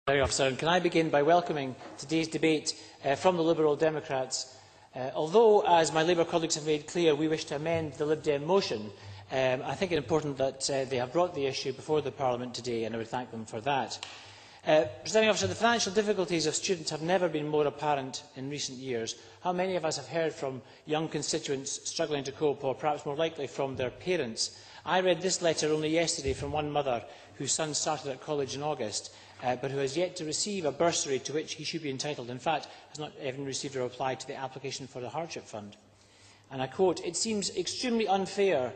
Officer, and can I begin by welcoming today's debate from the Liberal Democrats. Although, as my Labour colleagues have made clear, we wish to amend the Lib Dem motion, I think it important that they have brought the issue before the Parliament today, and I would thank them for that. Presiding Officer, the financial difficulties of students have never been more apparent in recent years. How many of us have heard from young constituents struggling to cope, or perhaps more likely from their parents? I read this letter only yesterday from one mother whose son started at college in August, but who has yet to receive a bursary to which he should be entitled. In fact, has not even received a reply to the application for the hardship fund. And I quote, "It seems extremely unfair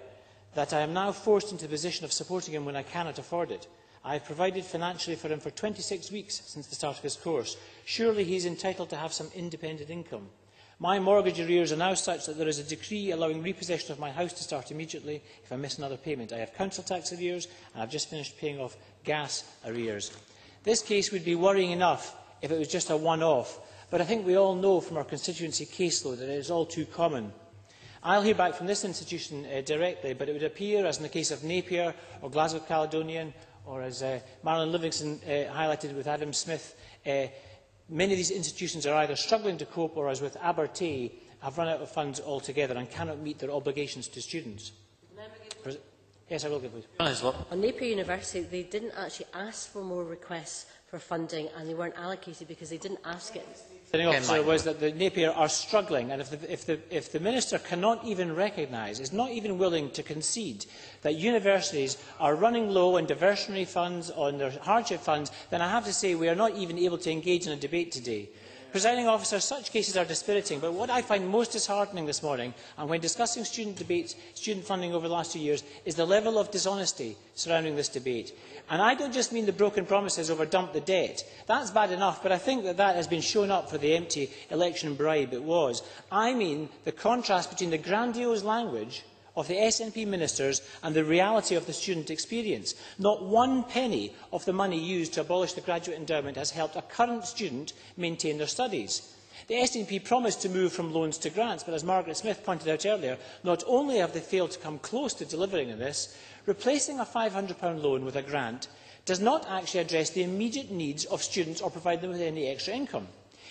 that I am now forced into the position of supporting him when I cannot afford it. I have provided financially for him for 26 weeks since the start of his course. Surely he is entitled to have some independent income. My mortgage arrears are now such that there is a decree allowing repossession of my house to start immediately if I miss another payment. I have council tax arrears and I have just finished paying off gas arrears." This case would be worrying enough if it was just a one-off, but I think we all know from our constituency caseload that it is all too common. I'll hear back from this institution directly, but it would appear, as in the case of Napier or Glasgow Caledonian, or as Marilyn Livingston highlighted with Adam Smith, many of these institutions are either struggling to cope or, as with Abertay, have run out of funds altogether and cannot meet their obligations to students. Yes, I will give, please. On Napier University, they didn't actually ask for more requests for funding, and they weren't allocated because they didn't ask it. The officer was that the Napier are struggling, and if the Minister cannot even recognise, is not even willing to concede that universities are running low on diversionary funds, on their hardship funds, then I have to say we are not even able to engage in a debate today. Presiding Officer, such cases are dispiriting, but what I find most disheartening this morning, and when discussing student funding over the last 2 years, is the level of dishonesty surrounding this debate. And I don't just mean the broken promises over dump the debt. That's bad enough, but I think that has been shown up for the empty election bribe it was. I mean the contrast between the grandiose language of the SNP ministers and the reality of the student experience. Not one penny of the money used to abolish the graduate endowment has helped a current student maintain their studies. The SNP promised to move from loans to grants, but as Margaret Smith pointed out earlier, not only have they failed to come close to delivering on this, replacing a £500 loan with a grant does not actually address the immediate needs of students or provide them with any extra income.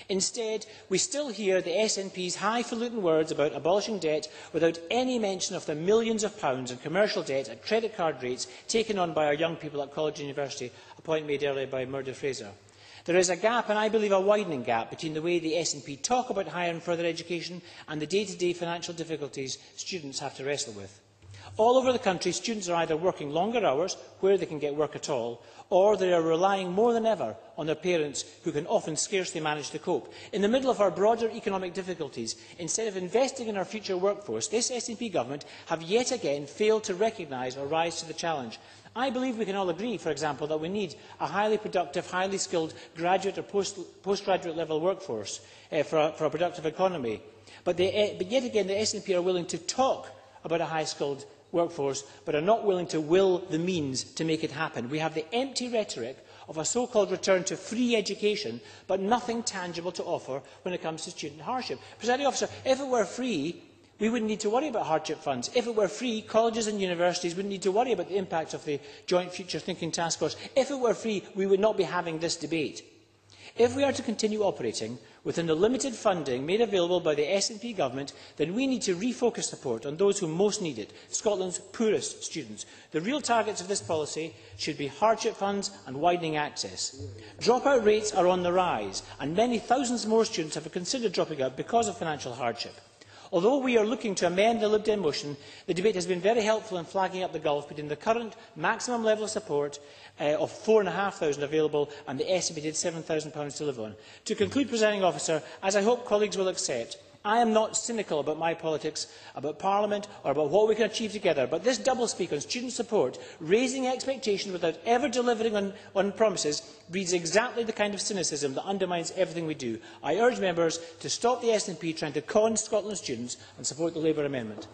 Instead, we still hear the SNP's highfalutin words about abolishing debt without any mention of the millions of pounds in commercial debt at credit card rates taken on by our young people at college and university, a point made earlier by Murdo Fraser. There is a gap, and I believe a widening gap, between the way the SNP talk about higher and further education and the day-to-day financial difficulties students have to wrestle with. All over the country, students are either working longer hours, where they can get work at all, or they are relying more than ever on their parents, who can often scarcely manage to cope. In the middle of our broader economic difficulties, instead of investing in our future workforce, this SNP government have yet again failed to recognise or rise to the challenge. I believe we can all agree, for example, that we need a highly productive, highly skilled graduate or postgraduate level workforce for a productive economy. But yet again, the SNP are willing to talk about a high-skilled workforce, but are not willing to will the means to make it happen. We have the empty rhetoric of a so-called return to free education, but nothing tangible to offer when it comes to student hardship. Presiding Officer, if it were free, we wouldn't need to worry about hardship funds. If it were free, colleges and universities wouldn't need to worry about the impact of the Joint Future Thinking Task Force. If it were free, we would not be having this debate. If we are to continue operating within the limited funding made available by the SNP government, then we need to refocus support on those who most need it, Scotland's poorest students. The real targets of this policy should be hardship funds and widening access. Dropout rates are on the rise, and many thousands more students have considered dropping out because of financial hardship. Although we are looking to amend the Lib Dem motion, the debate has been very helpful in flagging up the gulf between the current maximum level of support of £4,500 available and the estimated £7,000 to live on. To conclude, Presiding Officer, as I hope colleagues will accept, I am not cynical about my politics, about Parliament or about what we can achieve together, but this doublespeak on student support, raising expectations without ever delivering on promises, breeds exactly the kind of cynicism that undermines everything we do. I urge members to stop the SNP trying to con Scotland's students and support the Labour amendment.